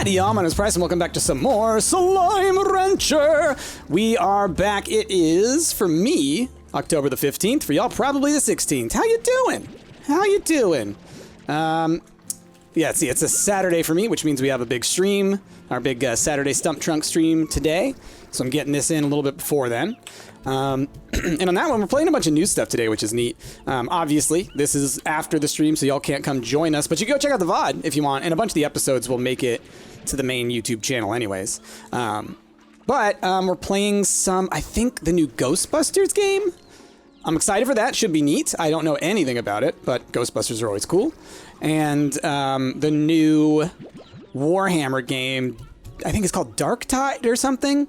Howdy y'all, my name is Price and welcome back to some more Slime Rancher. We are back. It is, for me, October the 15th. For y'all, probably the 16th. How you doing? How you doing? Yeah, see, it's a Saturday for me, which means we have a big stream, our big Saturday Stump Trunk stream today. So I'm getting this in a little bit before then. And on that one, we're playing a bunch of new stuff today, which is neat. Obviously, this is after the stream, so y'all can't come join us, but you can go check out the VOD if you want, and a bunch of the episodes will make it to the main YouTube channel anyways. But we're playing some, I think, the new Ghostbusters game. I'm excited for that. Should be neat. I don't know anything about it, but Ghostbusters are always cool. And the new Warhammer game, I think it's called Dark Tide or something.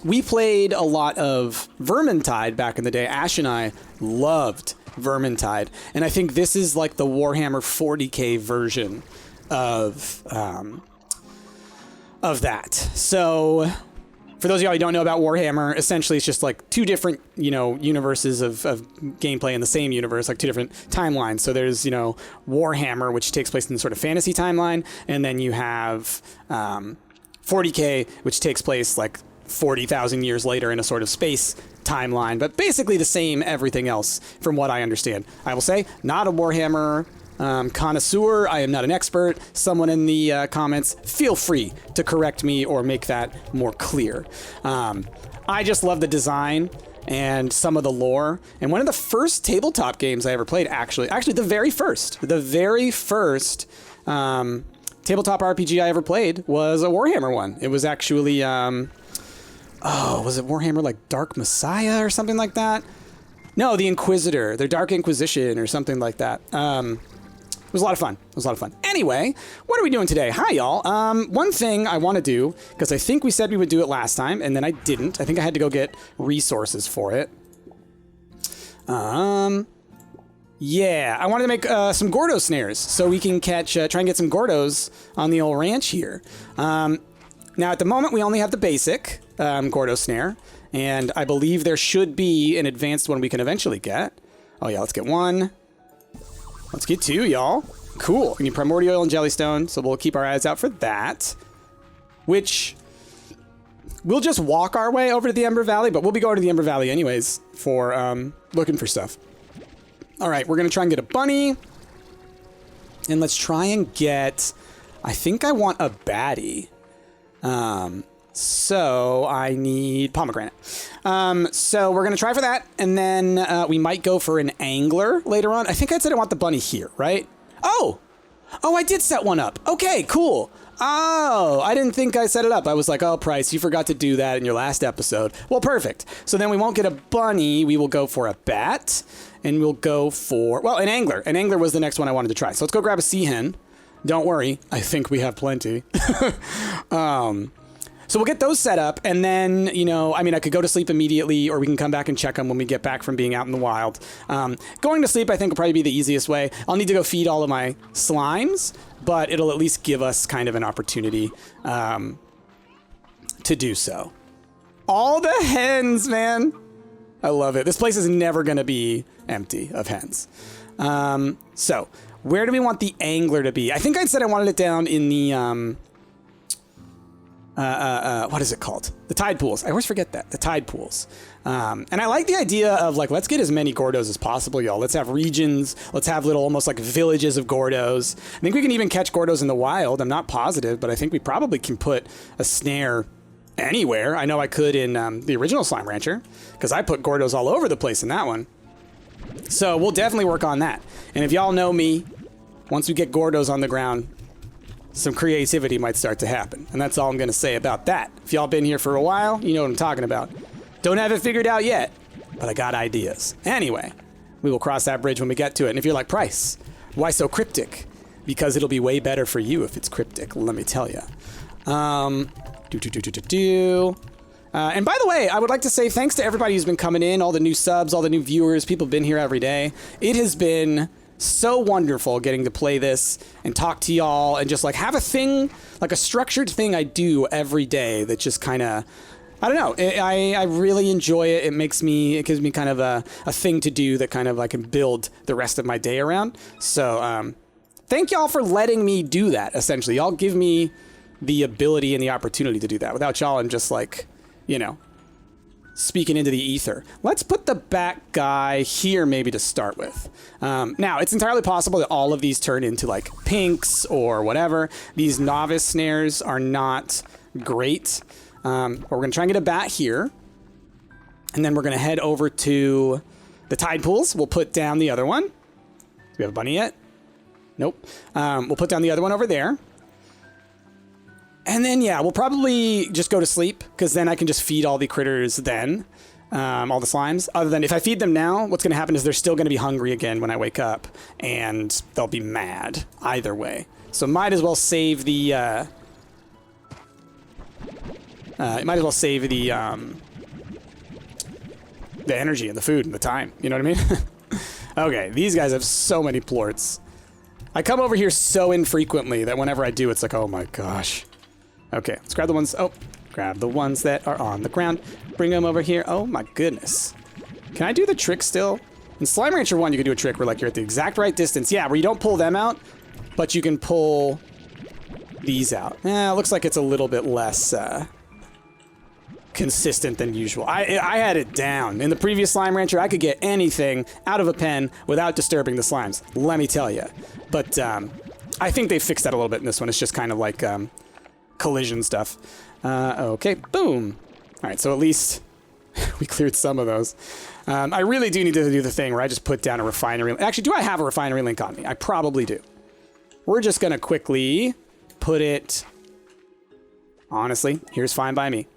We played a lot of Vermintide back in the day. Ash and I loved Vermintide. And I think this is like the Warhammer 40K version of that. So for those of y'all who don't know about Warhammer, essentially it's just like two different, universes of gameplay in the same universe, like two different timelines. So there's, Warhammer, which takes place in sort of fantasy timeline, and then you have 40K, which takes place like 40,000 years later in a sort of space timeline, but basically the same everything else from what I understand. I will say, not a Warhammer connoisseur. I am not an expert. Someone in the comments, feel free to correct me or make that more clear. I just love the design and some of the lore. And one of the first tabletop games I ever played, actually the very first tabletop RPG I ever played was a Warhammer one. It was actually, was it Warhammer like Dark Messiah or something like that? No, the Inquisitor, their Dark Inquisition or something like that. It was a lot of fun. Anyway, what are we doing today? Hi, y'all. One thing I want to do, because I think we said we would do it last time, and then I didn't. I think I had to go get resources for it. Yeah, I wanted to make some gordo snares so we can try and get some gordos on the old ranch here. Now, at the moment, we only have the basic gordo snare, and I believe there should be an advanced one we can eventually get. Oh, yeah, let's get one. Let's get two, y'all. Cool. We need primordial and jellystone, so we'll keep our eyes out for that. Which, we'll just walk our way over to the Ember Valley, but we'll be going to the Ember Valley anyways for looking for stuff. All right, we're going to try and get a bunny. And let's try and get... I think I want a baddie. So I need pomegranate. So we're going to try for that. And then we might go for an angler later on. I think I said I want the bunny here, right? Oh, I did set one up. Okay, cool. Oh, I didn't think I set it up. I was like, oh, Price, you forgot to do that in your last episode. Well, perfect. So then we won't get a bunny. We will go for a bat. And we'll go for, well, an angler. An angler was the next one I wanted to try. So let's go grab a sea hen. Don't worry. I think we have plenty. So we'll get those set up, and then, I could go to sleep immediately, or we can come back and check them when we get back from being out in the wild. Going to sleep, I think, will probably be the easiest way. I'll need to go feed all of my slimes, but it'll at least give us kind of an opportunity to do so. All the hens, man. I love it. This place is never going to be empty of hens. So where do we want the angler to be? I think I said I wanted it down in the... what is it called? The tide pools. I always forget that. The tide pools. And I like the idea of like, let's get as many gordos as possible, y'all. Let's have regions. Let's have little, almost like villages of gordos. I think we can even catch gordos in the wild. I'm not positive, but I think we probably can put a snare anywhere. I know I could in the original Slime Rancher, because I put gordos all over the place in that one. So we'll definitely work on that. And if y'all know me, once we get gordos on the ground, some creativity might start to happen. And that's all I'm going to say about that. If y'all been here for a while, you know what I'm talking about. Don't have it figured out yet, but I got ideas. Anyway, we will cross that bridge when we get to it. And if you're like, Price, why so cryptic? Because it'll be way better for you if it's cryptic, let me tell you. And by the way, I would like to say thanks to everybody who's been coming in, all the new subs, all the new viewers, people have been here every day. It has been so wonderful getting to play this and talk to y'all and just like have a thing, like a structured thing I do every day that just kind of, I don't know, I really enjoy it. It gives me kind of a thing to do that kind of I can build the rest of my day around. So thank y'all for letting me do that, essentially. Y'all give me the ability and the opportunity to do that. Without y'all, I'm just like, you know, speaking into the ether. Let's put the back guy here maybe to start with. Now, it's entirely possible that all of these turn into like pinks or whatever. These novice snares are not great. But we're going to try and get a bat here. And then we're going to head over to the tide pools. We'll put down the other one. Do we have a bunny yet? Nope. We'll put down the other one over there. And then, yeah, we'll probably just go to sleep, because then I can just feed all the critters then, all the slimes. Other than if I feed them now, what's going to happen is they're still going to be hungry again when I wake up, and they'll be mad either way. So might as well save the, the energy and the food and the time. You know what I mean? Okay, these guys have so many plorts. I come over here so infrequently that whenever I do, it's like, oh my gosh. Okay, let's grab the ones. Oh, grab the ones that are on the ground. Bring them over here. Oh my goodness. Can I do the trick still? In Slime Rancher 1, you can do a trick where like you're at the exact right distance. Yeah, where you don't pull them out, but you can pull these out. It looks like it's a little bit less consistent than usual. I had it down. In the previous Slime Rancher, I could get anything out of a pen without disturbing the slimes. Let me tell you. But I think they fixed that a little bit in this one. It's just kind of like collision stuff. Okay, boom. All right, so at least we cleared some of those. I really do need to do the thing where I just put down a refinery. Actually, do I have a refinery link on me? I probably do. We're just going to quickly put it... Honestly, here's fine by me.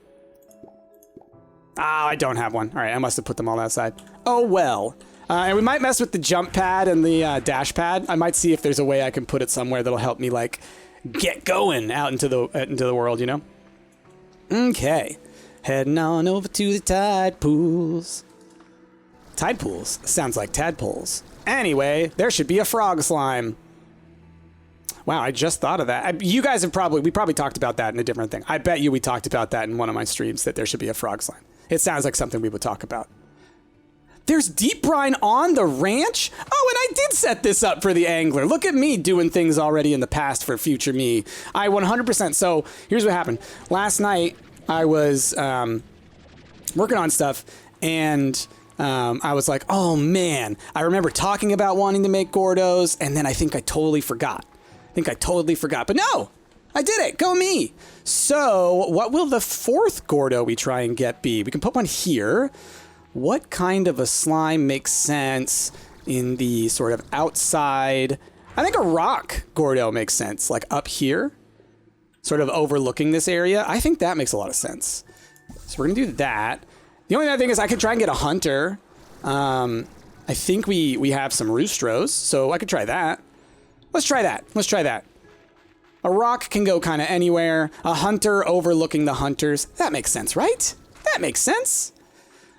I don't have one. All right, I must have put them all outside. Oh, well. And we might mess with the jump pad and the dash pad. I might see if there's a way I can put it somewhere that'll help me, like, get going out into the world, you know? Okay. Heading on over to the tide pools. Tide pools? Sounds like tadpoles. Anyway, there should be a frog slime. Wow, I just thought of that. You guys have we probably talked about that in a different thing. I bet you we talked about that in one of my streams, that there should be a frog slime. It sounds like something we would talk about. There's deep brine on the ranch? Oh, and I did set this up for the angler. Look at me doing things already in the past for future me. I 100%. So here's what happened. Last night, I was working on stuff, and I was like, oh man, I remember talking about wanting to make gordos, and then I think I totally forgot. But no, I did it. Go me. So what will the fourth gordo we try and get be? We can put one here. What kind of a slime makes sense in the sort of outside? I think a rock gordo makes sense, like up here, sort of overlooking this area. I think that makes a lot of sense. So we're gonna do that. The only other thing is I could try and get a hunter. I think we have some roostros, so I could try that. Let's try that. A rock can go kind of anywhere. A hunter overlooking the hunters. That makes sense, right? That makes sense.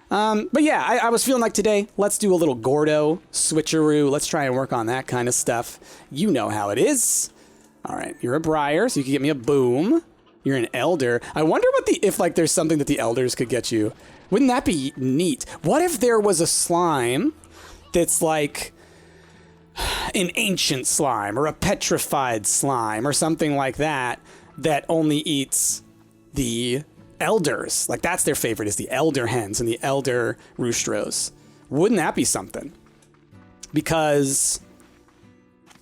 But yeah, I was feeling like today, let's do a little gordo switcheroo. Let's try and work on that kind of stuff. You know how it is. All right, you're a briar, so you can get me a boom. You're an elder. I wonder if like there's something that the elders could get you. Wouldn't that be neat? What if there was a slime that's like an ancient slime or a petrified slime or something like that that only eats the elders? Like that's their favorite, is the elder hens and the elder roostros. Wouldn't that be something? Because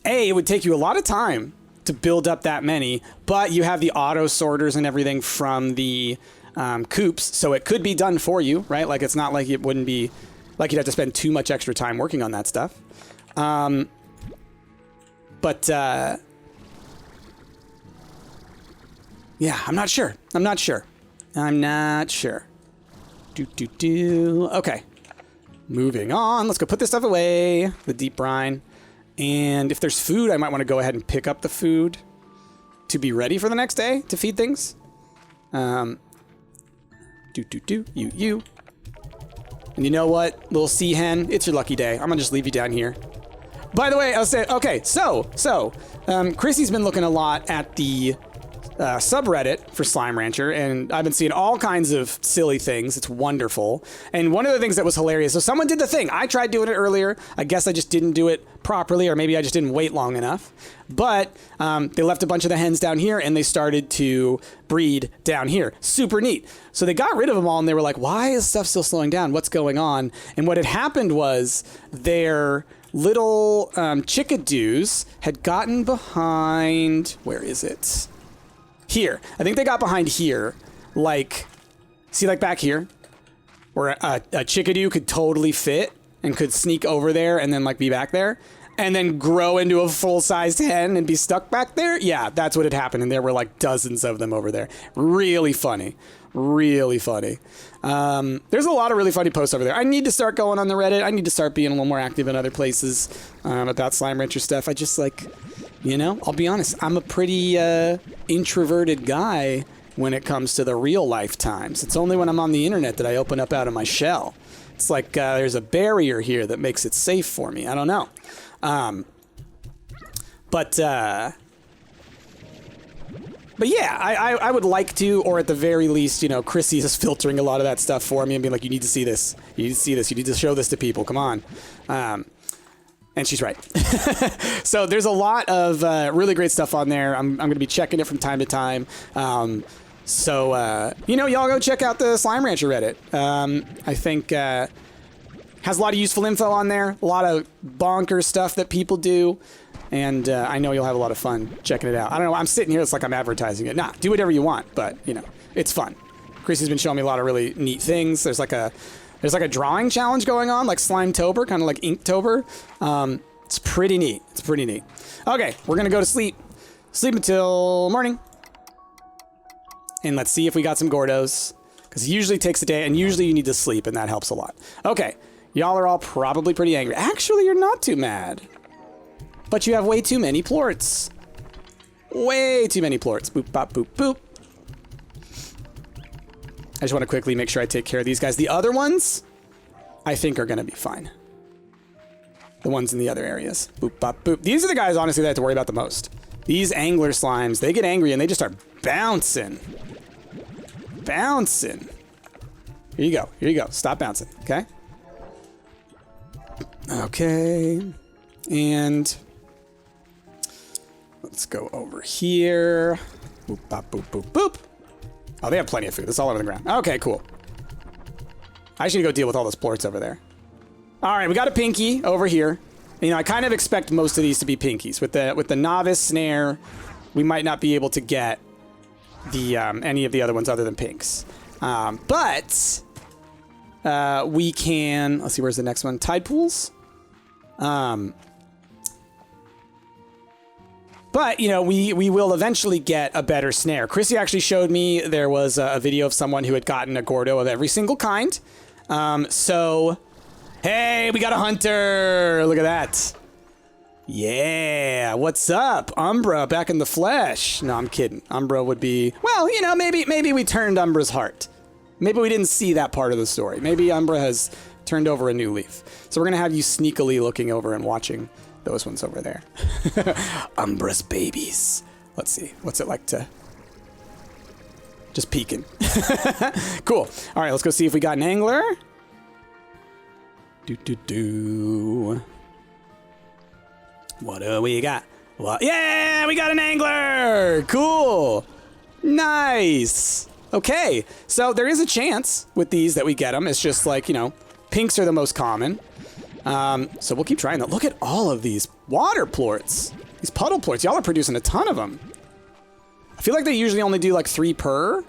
A, it would take you a lot of time to build up that many, but you have the auto sorters and everything from the coops, so it could be done for you, right? Like it's not like it wouldn't be like you'd have to spend too much extra time working on that stuff. Yeah, I'm not sure. Okay. Moving on. Let's go put this stuff away. The deep brine. And if there's food, I might want to go ahead and pick up the food to be ready for the next day to feed things. You. And you know what, little sea hen? It's your lucky day. I'm gonna just leave you down here. By the way, I'll say, okay, so Chrissy's been looking a lot at the subreddit for Slime Rancher, and I've been seeing all kinds of silly things. It's wonderful. And one of the things that was hilarious, so someone did the thing. I tried doing it earlier. I guess I just didn't do it properly, or maybe I just didn't wait long enough. But they left a bunch of the hens down here, and they started to breed down here. Super neat. So they got rid of them all, and they were like, why is stuff still slowing down? What's going on? And what had happened was their little chickadoos had gotten behind... Where is it? Here. I think they got behind here. Like, see, like back here? Where a chickadoo could totally fit and could sneak over there and then, like, be back there. And then grow into a full-sized hen and be stuck back there? Yeah, that's what had happened. And there were, like, dozens of them over there. Really funny. Really funny. There's a lot of really funny posts over there. I need to start going on the Reddit. I need to start being a little more active in other places about Slime Rancher stuff. I just, like... You know, I'll be honest, I'm a pretty introverted guy when it comes to the real life times. It's only when I'm on the internet that I open up out of my shell. It's like there's a barrier here that makes it safe for me. I don't know. But yeah, I would like to, or at the very least, you know, Chrissy is filtering a lot of that stuff for me and being like, you need to see this. You need to see this. You need to show this to people. Come on. And she's right. So there's a lot of really great stuff on there. I'm going to be checking it from time to time. You know, y'all go check out the Slime Rancher Reddit. I think has a lot of useful info on there. A lot of bonkers stuff that people do. And I know you'll have a lot of fun checking it out. I don't know. I'm sitting here. It's like I'm advertising it. Nah, do whatever you want. But, you know, it's fun. Chrissy's been showing me a lot of really neat things. There's like a drawing challenge going on, like Slimetober, kind of like Inktober. It's pretty neat. It's pretty neat. Okay, we're going to go to sleep. Sleep until morning. And let's see if we got some gordos. Because it usually takes a day, and usually you need to sleep, and that helps a lot. Okay, y'all are all probably pretty angry. Actually, you're not too mad. But you have way too many plorts. Way too many plorts. Boop, bop, boop, boop. I just want to quickly make sure I take care of these guys. The other ones, I think, are going to be fine. The ones in the other areas. Boop, bop, boop. These are the guys, honestly, that I have to worry about the most. These angler slimes, they get angry and they just start bouncing. Bouncing. Here you go. Here you go. Stop bouncing, okay? Okay. And let's go over here. Boop, bop, boop, boop, boop. Oh, they have plenty of food. It's all over the ground. Okay, cool. I should go deal with all those plorts over there. All right, we got a pinky over here. You know, I kind of expect most of these to be pinkies. With the novice snare, we might not be able to get the any of the other ones other than pinks. But we can. Let's see, where's the next one? Tide pools. But, you know, we will eventually get a better snare. Chrissy actually showed me there was a video of someone who had gotten a gordo of every single kind. So, hey, we got a hunter. Look at that. Yeah, what's up? Umbra back in the flesh. No, I'm kidding. Umbra would be, well, you know, maybe we turned Umbra's heart. Maybe we didn't see that part of the story. Maybe Umbra has turned over a new leaf. So we're going to have you sneakily looking over and watching those ones over there. Umbra's babies. Let's see. What's it like to... Just peeking. Cool. All right, let's go see if we got an angler. Do. What do we got? What? Yeah, we got an angler. Cool. Nice. Okay, so there is a chance with these that we get them. It's just like, you know, pinks are the most common. So we'll keep trying that. Look at all of these water plorts. These puddle plorts. Y'all are producing a ton of them. I feel like they usually only do like 3 per.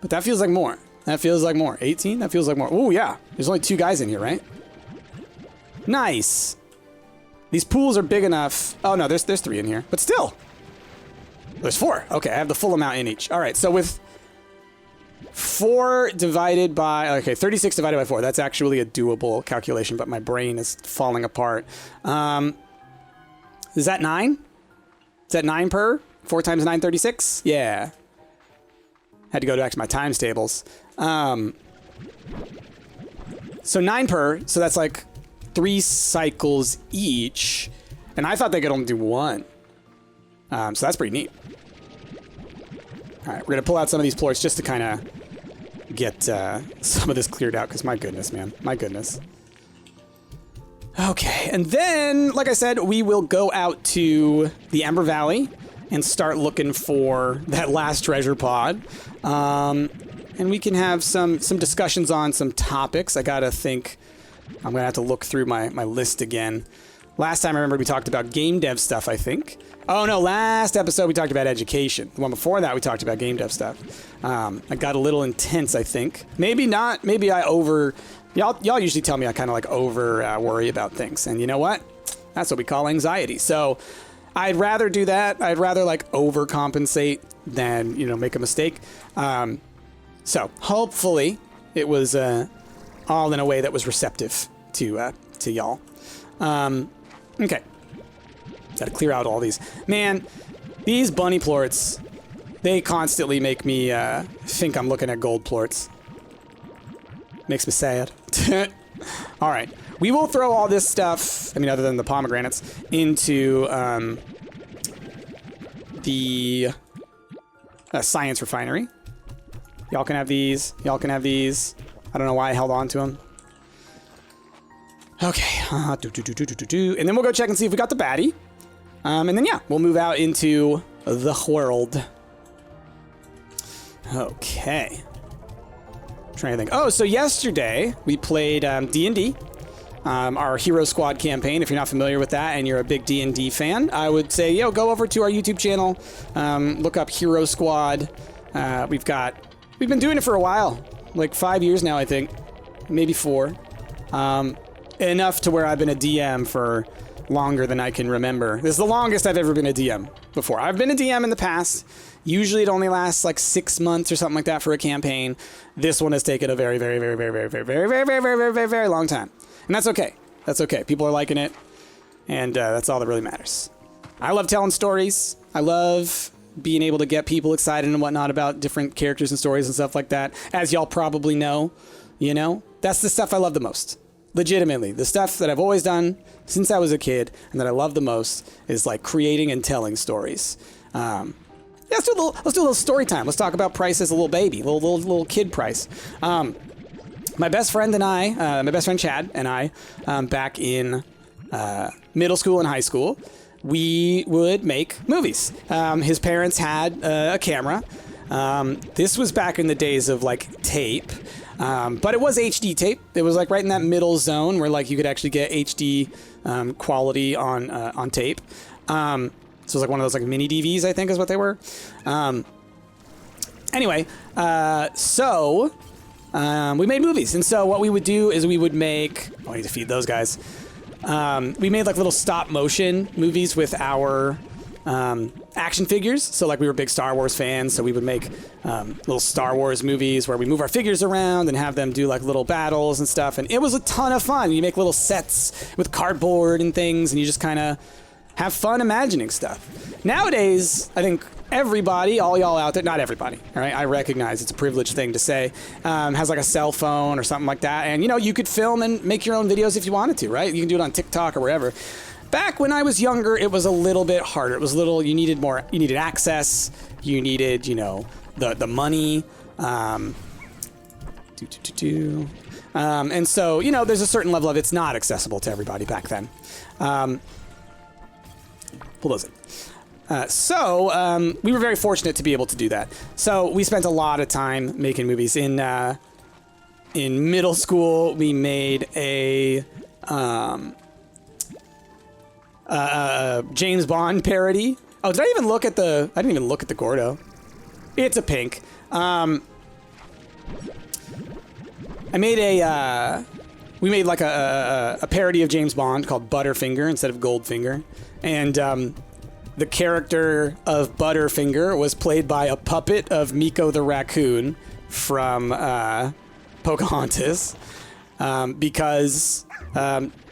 But that feels like more. That feels like more. 18? That feels like more. Oh, yeah. There's only 2 guys in here, right? Nice. These pools are big enough. Oh, no, there's 3 in here. But still. There's 4. Okay, I have the full amount in each. All right, so with 4 divided by, okay, 36 divided by 4. That's actually a doable calculation, but my brain is falling apart. Is that 9? Is that 9 per? 4 times 9, 36? Yeah. Had to go back to my times tables. So 9 per, so that's like 3 cycles each. And I thought they could only do 1. So that's pretty neat. All right, we're going to pull out some of these plorts just to kind of get some of this cleared out, because my goodness, man. My goodness. Okay, and then, like I said, we will go out to the Ember Valley and start looking for that last treasure pod. And we can have some discussions on some topics. I gotta think. I'm gonna have to look through my list again. Last time I remember we talked about game dev stuff, I think. Oh no, last episode we talked about education. The one before that we talked about game dev stuff. I got a little intense, I think. Maybe not. Maybe I over... Y'all usually tell me I kind of like over worry about things. And you know what? That's what we call anxiety. So I'd rather do that. I'd rather like overcompensate than, you know, make a mistake. So hopefully it was all in a way that was receptive to y'all. Okay. Gotta clear out all these. Man, these bunny plorts, they constantly make me think I'm looking at gold plorts. Makes me sad. All right. We will throw all this stuff, I mean, other than the pomegranates, into the science refinery. Y'all can have these. Y'all can have these. I don't know why I held on to them. Okay. And then we'll go check and see if we got the baddie. And then, yeah, we'll move out into the world. Okay. Trying to think. Oh, so yesterday we played D&D, our Hero Squad campaign. If you're not familiar with that and you're a big D&D fan, I would say, yo, go over to our YouTube channel, look up Hero Squad. We've been doing it for a while, like 5 years now, I think, maybe 4. Enough to where I've been a DM for longer than I can remember. This is the longest I've ever been a DM before. I've been a DM in the past. Usually it only lasts like 6 months or something like that for a campaign. This one has taken a very, very, very, very, very, very, very, very, very, very, very, very, very long time. And that's okay. That's okay. People are liking it. And that's all that really matters. I love telling stories. I love being able to get people excited and whatnot about different characters and stories and stuff like that. As y'all probably know, you know, that's the stuff I love the most. Legitimately, the stuff that I've always done since I was a kid and that I love the most is like creating and telling stories. Yeah, let's do a little story time. Let's talk about Price as a little baby, little kid Price. My best friend and I, my best friend Chad and I, back in middle school and high school, we would make movies. His parents had a camera. This was back in the days of like tape. But it was HD tape. It was like right in that middle zone where like you could actually get HD quality on tape. So it was like one of those like mini DVs, I think is what they were. Anyway, so we made movies. And so what we would do is we would make... Oh, I need to feed those guys. We made like little stop motion movies with our action figures. So like we were big Star Wars fans, so we would make little Star Wars movies where we move our figures around and have them do like little battles and stuff. And it was a ton of fun. You make little sets with cardboard and things, and you just kind of have fun imagining stuff. Nowadays, I think everybody, all y'all out there, not everybody, all right? I recognize it's a privileged thing to say, has like a cell phone or something like that. And, you know, you could film and make your own videos if you wanted to, right? You can do it on TikTok or wherever. Back when I was younger, it was a little bit harder. It was you needed access, you needed, you know, the money. And so, you know, there's a certain level of it's not accessible to everybody back then. Pull those in. So we were very fortunate to be able to do that. So we spent a lot of time making movies. In middle school, we made a James Bond parody. Oh, did I even look at the... I didn't even look at the Gordo. It's a pink. I made we made like a parody of James Bond called Butterfinger instead of Goldfinger. And the character of Butterfinger was played by a puppet of Miko the raccoon from Pocahontas. Because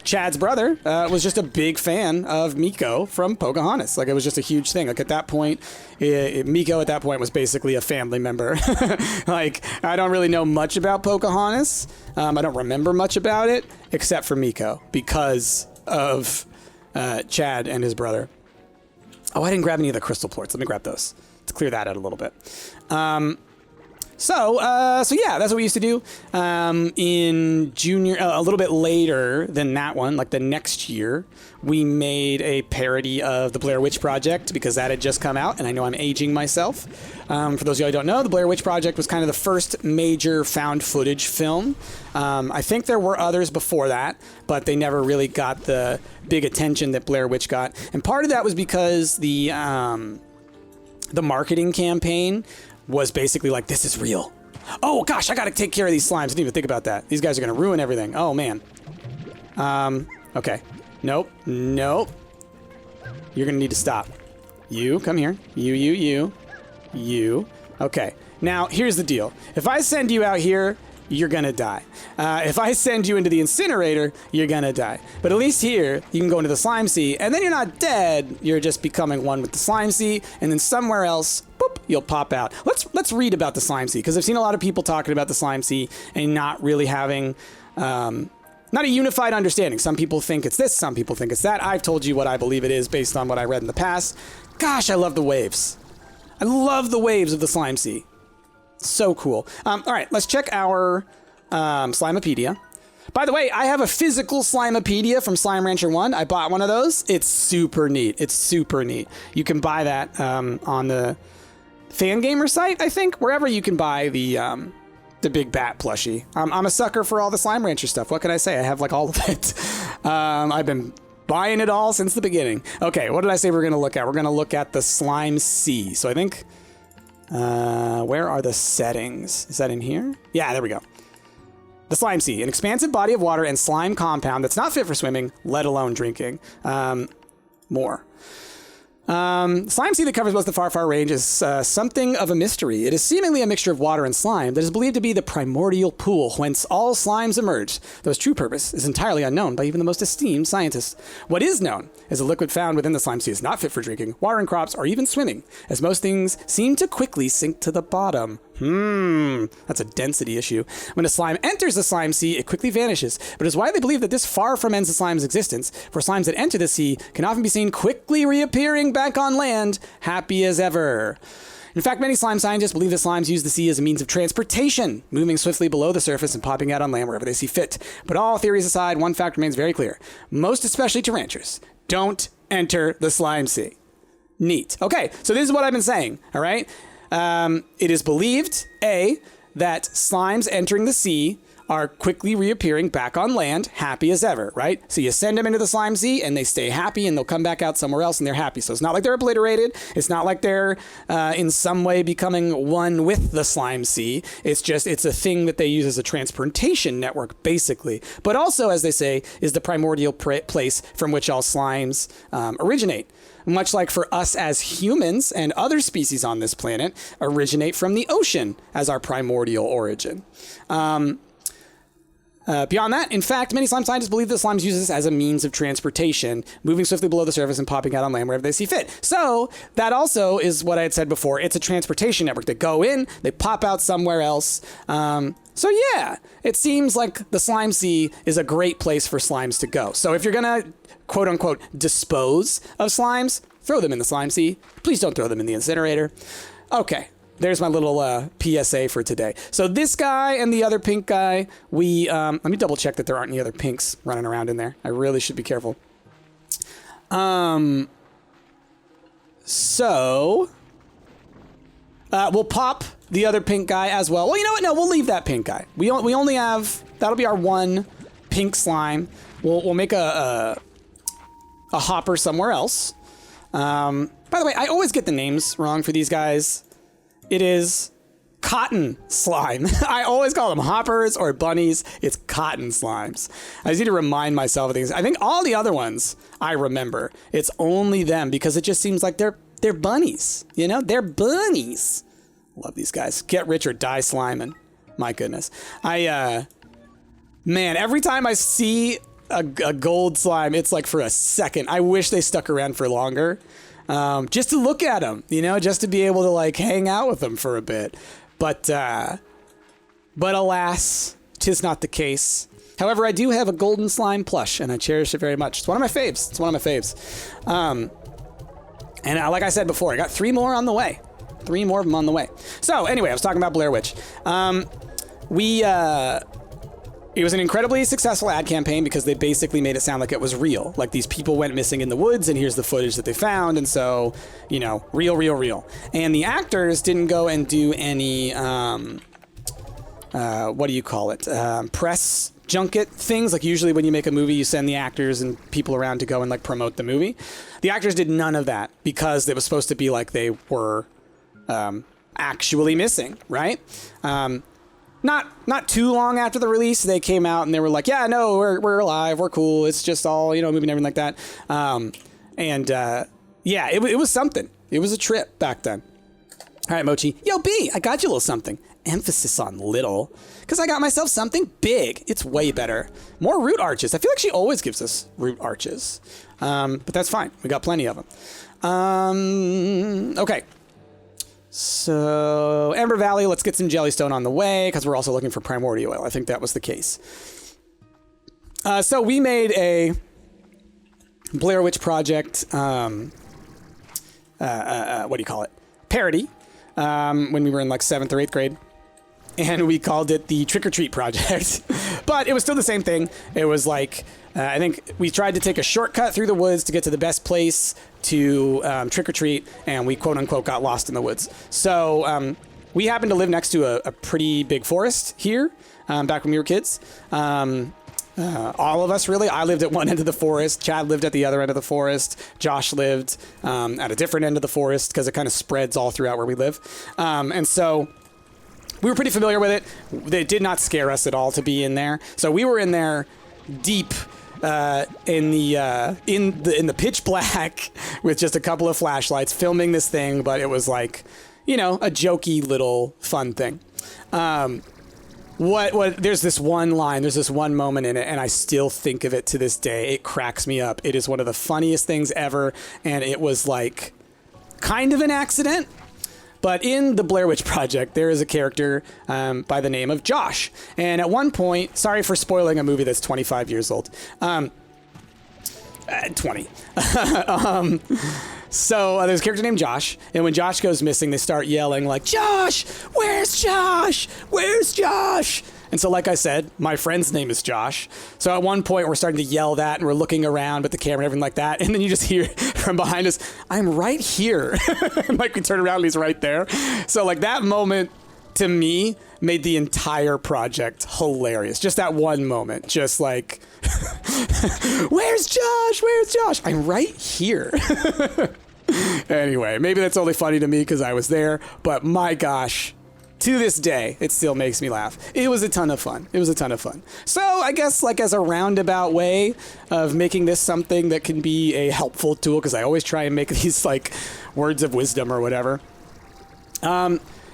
Chad's brother was just a big fan of Miko from Pocahontas. Like, it was just a huge thing. Like, at that point, Miko at that point was basically a family member. Like, I don't really know much about Pocahontas. I don't remember much about it, except for Miko, because of Chad and his brother. Oh, I didn't grab any of the crystal plorts. Let me grab those to clear that out a little bit. So yeah, that's what we used to do. In junior, a little bit later than that one, like the next year, we made a parody of the Blair Witch Project because that had just come out, and I know I'm aging myself. For those of you who don't know, the Blair Witch Project was kind of the first major found footage film. I think there were others before that, but they never really got the big attention that Blair Witch got. And part of that was because the marketing campaign was basically like, this is real. Oh gosh, I gotta take care of these slimes. I didn't even think about that. These guys are gonna ruin everything. Oh man. Okay. Nope. Nope. You're gonna need to stop. You, come here. You. Okay. Now, here's the deal. If I send you out here, you're gonna die. If I send you into the incinerator, you're gonna die. But at least here, you can go into the slime sea, and then you're not dead. You're just becoming one with the slime sea, and then somewhere else, boop, you'll pop out. Let's read about the slime sea, because I've seen a lot of people talking about the slime sea and not really having not a unified understanding. Some people think it's this, some people think it's that. I've told you what I believe it is based on what I read in the past. Gosh, I love the waves. I love the waves of the slime sea. So cool. All right, let's check our Slimepedia. By the way, I have a physical Slimepedia from Slime Rancher 1. I bought one of those. It's super neat. It's super neat. You can buy that on the Fangamer site, I think, wherever you can buy the Big Bat plushie. I'm a sucker for all the Slime Rancher stuff. What can I say? I have like all of it. I've been buying it all since the beginning. Okay, what did I say we're going to look at? We're going to look at the Slime Sea. So I think... where are the settings? Is that in here? Yeah, there we go. The Slime Sea, an expansive body of water and slime compound that's not fit for swimming, let alone drinking. More. Slime Sea that covers most of the far range is something of a mystery. It is seemingly a mixture of water and slime that is believed to be the primordial pool whence all slimes emerged, though its true purpose is entirely unknown by even the most esteemed scientists. What is known is the liquid found within the Slime Sea is not fit for drinking, watering crops, or even swimming, as most things seem to quickly sink to the bottom. That's a density issue. When a slime enters the Slime Sea, it quickly vanishes, but it is widely believed that this far from ends the slime's existence, for slimes that enter the sea can often be seen quickly reappearing back on land, happy as ever. In fact, many slime scientists believe that slimes use the sea as a means of transportation, moving swiftly below the surface and popping out on land wherever they see fit. But all theories aside, one fact remains very clear, most especially to ranchers: don't enter the Slime Sea. Neat. Okay, so this is what I've been saying, all right? It is believed, A, that slimes entering the sea are quickly reappearing back on land, happy as ever, right? So you send them into the Slime Sea and they stay happy and they'll come back out somewhere else and they're happy. So it's not like they're obliterated. It's not like they're in some way becoming one with the Slime Sea. It's just, it's a thing that they use as a transportation network, basically. But also, as they say, is the primordial place from which all slimes originate. Much like for us as humans and other species on this planet originate from the ocean as our primordial origin. Beyond that, in fact, many slime scientists believe that slimes use this as a means of transportation, moving swiftly below the surface and popping out on land wherever they see fit. So that also is what I had said before. It's a transportation network. They go in, they pop out somewhere else. So yeah, it seems like the Slime Sea is a great place for slimes to go. So if you're going to, quote unquote, dispose of slimes, throw them in the Slime Sea. Please don't throw them in the incinerator. Okay. There's my little PSA for today. So this guy and the other pink guy, we let me double check that there aren't any other pinks running around in there. I really should be careful. So we'll pop the other pink guy as well. Well, you know what? No, we'll leave that pink guy. We only have, that'll be our one pink slime. We'll make a hopper somewhere else. By the way, I always get the names wrong for these guys. It is cotton slime. I always call them hoppers or bunnies. It's cotton slimes. I just need to remind myself of things. I think all the other ones I remember. It's only them because it just seems like they're bunnies. You know, they're bunnies. Love these guys. Get rich or die sliming. My goodness. Man, every time I see a gold slime, it's like for a second. I wish they stuck around for longer. Just to look at them, you know, just to be able to like hang out with them for a bit. But alas, 'tis not the case. However, I do have a golden slime plush and I cherish it very much. It's one of my faves. And like I said before, I got 3 more on the way. 3 more of them on the way. So anyway, I was talking about Blair Witch. It was an incredibly successful ad campaign because they basically made it sound like it was real. Like these people went missing in the woods and here's the footage that they found. And so, you know, real. And the actors didn't go and do any, what do you call it? Press junket things. Like usually when you make a movie, you send the actors and people around to go and like promote the movie. The actors did none of that because it was supposed to be like they were actually missing, right? Not too long after the release, they came out and they were like, yeah, no, we're alive, we're cool. It's just all, you know, moving everything like that. Yeah, it was something. It was a trip back then. All right, Mochi. Yo, B, I got you a little something. Emphasis on little, because I got myself something big. It's way better. More root arches. I feel like she always gives us root arches. But that's fine. We got plenty of them. Okay. So, Amber Valley, let's get some Jellystone on the way, because we're also looking for Primordial Oil. I think that was the case. So we made a Blair Witch Project, what do you call it? Parody, when we were in like 7th or 8th grade. And we called it the Trick or Treat Project. But it was still the same thing. It was like, I think we tried to take a shortcut through the woods to get to the best place to trick or treat, and we quote unquote got lost in the woods. So we happened to live next to a pretty big forest here back when we were kids. All of us, really. I lived at one end of the forest. Chad lived at the other end of the forest. Josh lived at a different end of the forest because it kind of spreads all throughout where we live. And so we were pretty familiar with it. It did not scare us at all to be in there. So we were in there deep in the pitch black with just a couple of flashlights filming this thing, but it was like, you know, a jokey little fun thing. There's this one line, there's this one moment in it, and I still think of it to this day. It cracks me up. It is one of the funniest things ever, and it was like kind of an accident. But in the Blair Witch Project, there is a character by the name of Josh. And at one point, sorry for spoiling a movie that's 25 years old. 20. So there's a character named Josh. And when Josh goes missing, they start yelling like, Josh, where's Josh? Where's Josh? And so, like I said, my friend's name is Josh. So at one point, we're starting to yell that, and we're looking around with the camera and everything like that. And then you just hear from behind us, I'm right here. And like we turn around and he's right there. So like that moment, to me, made the entire project hilarious. Just that one moment. Just like, where's Josh? Where's Josh? I'm right here. Anyway, maybe that's only funny to me because I was there. But my gosh. To this day, it still makes me laugh. It was a ton of fun. It was a ton of fun. So I guess like as a roundabout way of making this something that can be a helpful tool, because I always try and make these like words of wisdom or whatever,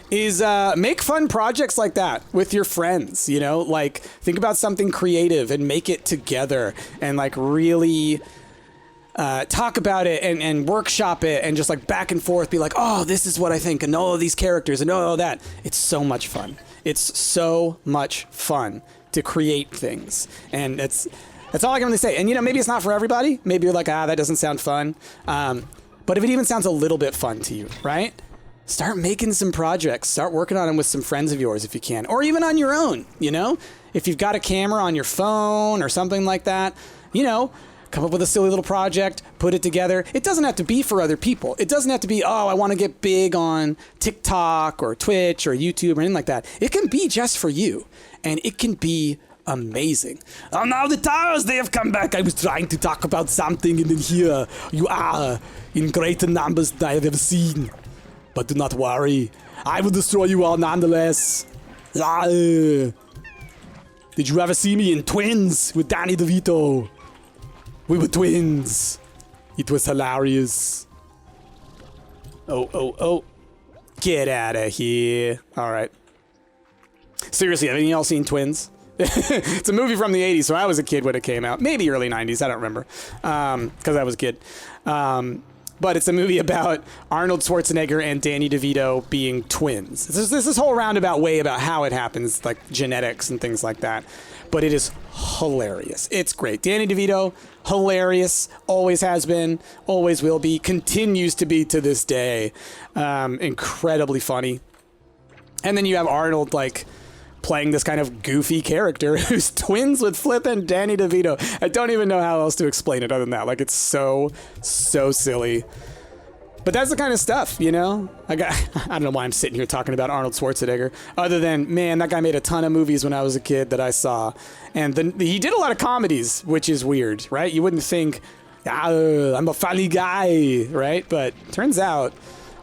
is make fun projects like that with your friends, you know? Like think about something creative and make it together and like really talk about it and workshop it and just like back and forth, be like, oh, this is what I think, and all of these characters and all that. It's so much fun. It's so much fun to create things. And that's all I can really say. And you know, maybe it's not for everybody. Maybe you're like, that doesn't sound fun. But if it even sounds a little bit fun to you, right? Start making some projects. Start working on them with some friends of yours if you can, or even on your own, you know? If you've got a camera on your phone or something like that, you know, come up with a silly little project, put it together. It doesn't have to be for other people. It doesn't have to be, oh, I want to get big on TikTok or Twitch or YouTube or anything like that. It can be just for you, and it can be amazing. Oh, now the towers, they have come back. I was trying to talk about something, and then here you are in greater numbers than I have ever seen. But do not worry. I will destroy you all nonetheless. Did you ever see me in Twins with Danny DeVito? We were twins. It was hilarious. Oh. Get out of here. All right. Seriously, have any of y'all seen Twins? It's a movie from the 80s, so I was a kid when it came out. Maybe early 90s, I don't remember. Because I was a kid. but it's a movie about Arnold Schwarzenegger and Danny DeVito being twins. There's this whole roundabout way about how it happens, like genetics and things like that. But it is hilarious. It's great. Danny DeVito, hilarious, always has been, always will be, continues to be to this day. Incredibly funny. And then you have Arnold, like, playing this kind of goofy character who's twins with flippin' Danny DeVito. I don't even know how else to explain it other than that. Like, it's so silly. But that's the kind of stuff, you know? I don't know why I'm sitting here talking about Arnold Schwarzenegger, other than, man, that guy made a ton of movies when I was a kid that I saw. And he did a lot of comedies, which is weird, right? You wouldn't think, I'm a funny guy, right? But turns out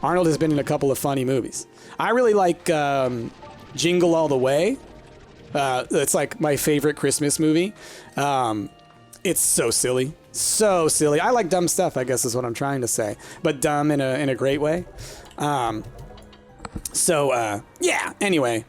Arnold has been in a couple of funny movies. I really like Jingle All the Way. It's like my favorite Christmas movie. It's so silly. So silly. I like dumb stuff, I guess is what I'm trying to say. But dumb in a great way. Yeah, anyway.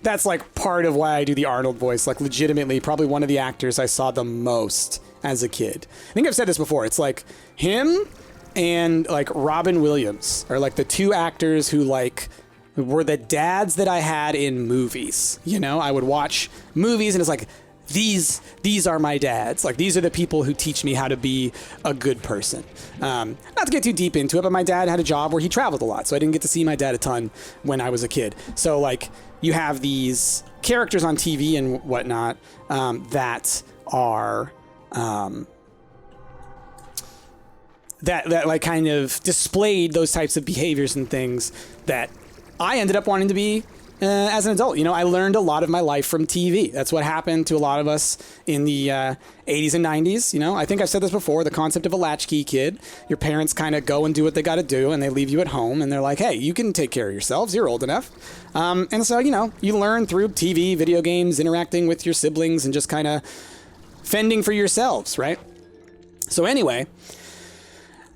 That's like part of why I do the Arnold voice. Like legitimately, probably one of the actors I saw the most as a kid. I think I've said this before. It's like him and like Robin Williams are like the two actors who like were the dads that I had in movies. You know, I would watch movies and it's like, these are my dads. Like, these are the people who teach me how to be a good person. Not to get too deep into it, but my dad had a job where he traveled a lot, so I didn't get to see my dad a ton when I was a kid. So, like, you have these characters on TV and whatnot that are... that like kind of displayed those types of behaviors and things that I ended up wanting to be as an adult. You know, I learned a lot of my life from TV. That's what happened to a lot of us in the 80s and 90s. You know, I think I've said this before, the concept of a latchkey kid. Your parents kind of go and do what they got to do, and they leave you at home, and they're like, hey, you can take care of yourselves. You're old enough. And so, you know, you learn through TV, video games, interacting with your siblings, and just kind of fending for yourselves, right? So anyway...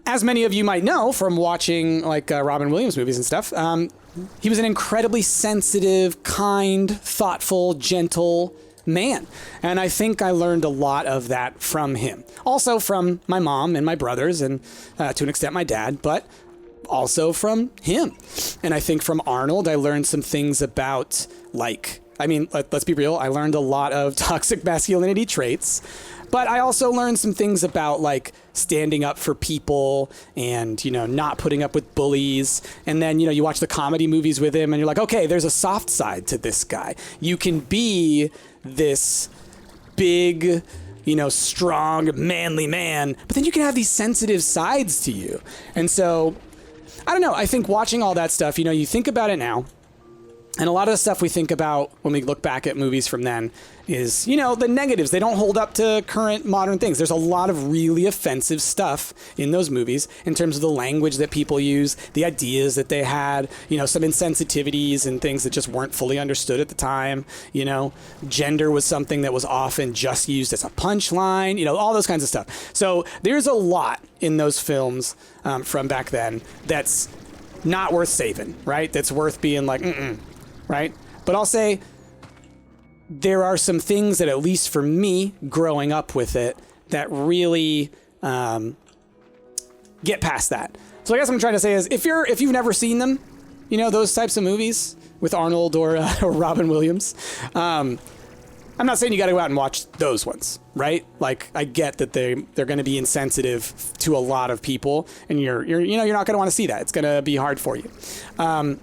As many of you might know from watching like Robin Williams movies and stuff, he was an incredibly sensitive, kind, thoughtful, gentle man. And I think I learned a lot of that from him. Also from my mom and my brothers and to an extent my dad, but also from him. And I think from Arnold, I learned some things about like, I mean, let's be real. I learned a lot of toxic masculinity traits. But I also learned some things about like standing up for people and, you know, not putting up with bullies. And then, you know, you watch the comedy movies with him and you're like, okay, there's a soft side to this guy. You can be this big, you know, strong, manly man, but then you can have these sensitive sides to you. And so, I don't know, I think watching all that stuff, you know, you think about it now. And a lot of the stuff we think about when we look back at movies from then is, you know, the negatives. They don't hold up to current modern things. There's a lot of really offensive stuff in those movies in terms of the language that people use, the ideas that they had, you know, some insensitivities and things that just weren't fully understood at the time. You know, gender was something that was often just used as a punchline, you know, all those kinds of stuff. So there's a lot in those films from back then that's not worth saving, right? That's worth being like, right? But I'll say there are some things that, at least for me, growing up with it, that really get past that. So I guess what I'm trying to say is, if you've never seen them, you know, those types of movies with Arnold or Robin Williams, I'm not saying you got to go out and watch those ones, right? Like, I get that they're going to be insensitive to a lot of people, and you're not going to want to see that. It's going to be hard for you. But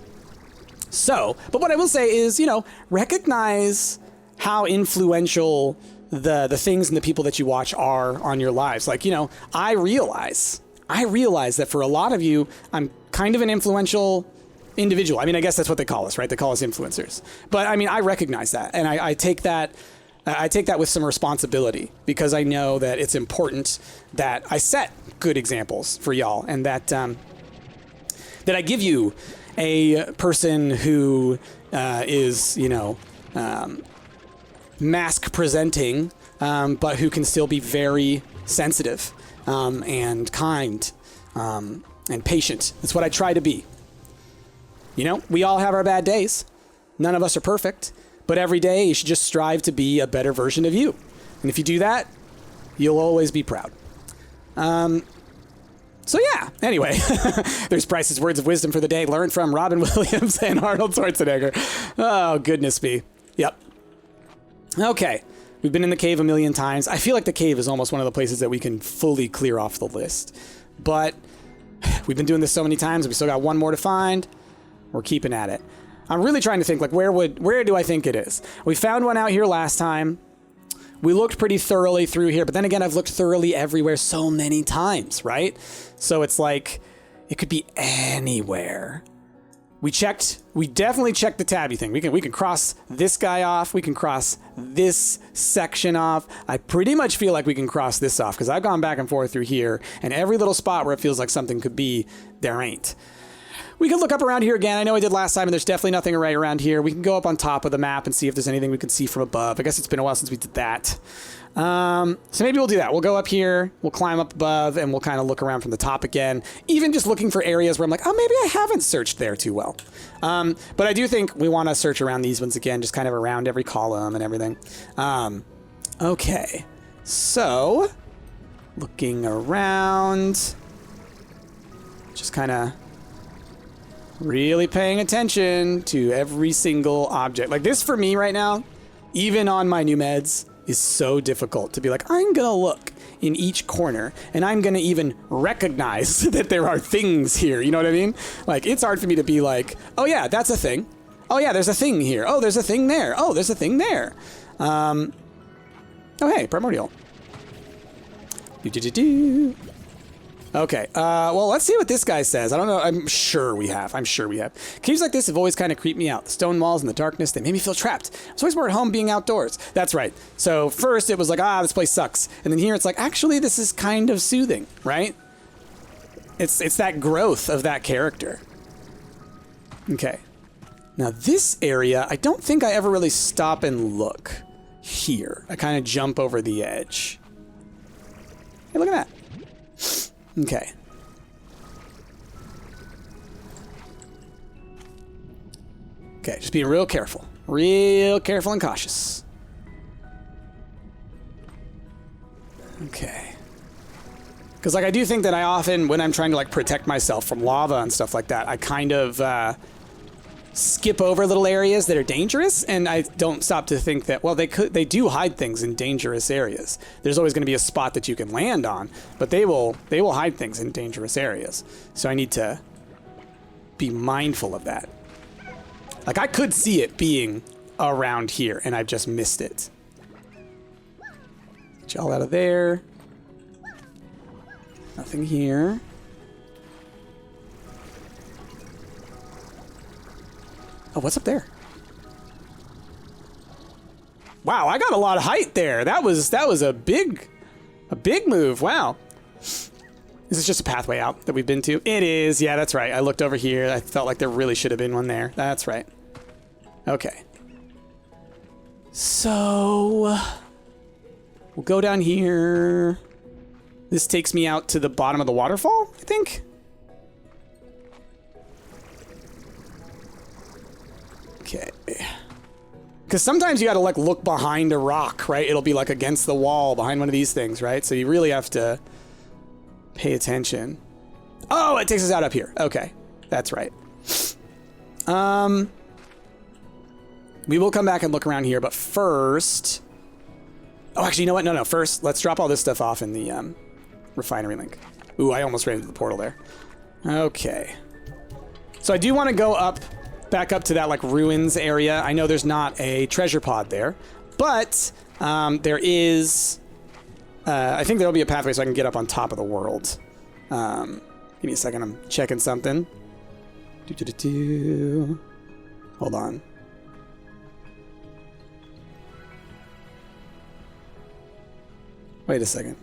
what I will say is, you know, recognize how influential the things and the people that you watch are on your lives. Like, you know, I realize that for a lot of you, I'm kind of an influential individual. I mean, I guess that's what they call us, right? They call us influencers. But I mean, I recognize that, and I take that with some responsibility, because I know that it's important that I set good examples for y'all, and that I give you a person who is, you know, mask presenting, but who can still be very sensitive and kind and patient. That's what I try to be. You know, we all have our bad days. None of us are perfect, but every day you should just strive to be a better version of you. And if you do that, you'll always be proud. So yeah, anyway, there's Bryce's words of wisdom for the day. Learn from Robin Williams and Arnold Schwarzenegger. Oh, goodness me. Yep. Okay. We've been in the cave a million times. I feel like the cave is almost one of the places that we can fully clear off the list. But we've been doing this so many times. We still got one more to find. We're keeping at it. I'm really trying to think, like, where do I think it is? We found one out here last time. We looked pretty thoroughly through here, but then again, I've looked thoroughly everywhere so many times, right? So it's like, it could be anywhere. We definitely checked the tabby thing. We can cross this guy off. We can cross this section off. I pretty much feel like we can cross this off because I've gone back and forth through here, and every little spot where it feels like something could be, there ain't. We can look up around here again. I know I did last time, and there's definitely nothing right around here. We can go up on top of the map and see if there's anything we can see from above. I guess it's been a while since we did that. So maybe we'll do that. We'll go up here, we'll climb up above, and we'll kind of look around from the top again. Even just looking for areas where I'm like, oh, maybe I haven't searched there too well. But I do think we want to search around these ones again, just kind of around every column and everything. Okay. So, looking around, just kind of really paying attention to every single object. Like this for me right now, even on my new meds, is so difficult to be like, I'm gonna look in each corner and I'm gonna even recognize that there are things here. You know what I mean? Like it's hard for me to be like, oh yeah, that's a thing. Oh yeah, there's a thing here. Oh, there's a thing there. Oh, there's a thing there. Oh hey, primordial. Okay, well, let's see what this guy says. I don't know. I'm sure we have. Caves like this have always kind of creeped me out. The stone walls and the darkness, they made me feel trapped. I was always more at home being outdoors. That's right. So first it was like, this place sucks. And then here it's like, actually, this is kind of soothing, right? It's that growth of that character. Okay. Now this area, I don't think I ever really stop and look here. I kind of jump over the edge. Hey, look at that. Okay. Okay, just being real careful. Real careful and cautious. Okay. Because, like, I do think that I often, when I'm trying to, like, protect myself from lava and stuff like that, I kind of skip over little areas that are dangerous, and I don't stop to think that, well, they do hide things in dangerous areas. There's always going to be a spot that you can land on, but they will hide things in dangerous areas. So I need to be mindful of that. Like, I could see it being around here, and I've just missed it. Get y'all out of there. Nothing here. Oh, what's up there? Wow, I got a lot of height there. That was a big move. Wow. Is this just a pathway out that we've been to? It is. Yeah, that's right. I looked over here. I felt like there really should have been one there. That's right. Okay. So we'll go down here. This takes me out to the bottom of the waterfall, I think. Okay. Because sometimes you gotta like look behind a rock, right? It'll be like against the wall behind one of these things, right? So you really have to pay attention. Oh, it takes us out up here. Okay, that's right. We will come back and look around here, but first... Oh, actually, you know what? No. First, let's drop all this stuff off in the refinery link. Ooh, I almost ran into the portal there. Okay. So I do want to go up... back up to that like ruins area. I know there's not a treasure pod there, but there is, I think there'll be a pathway so I can get up on top of the world. Give me a second, I'm checking something. Hold on. Wait a second.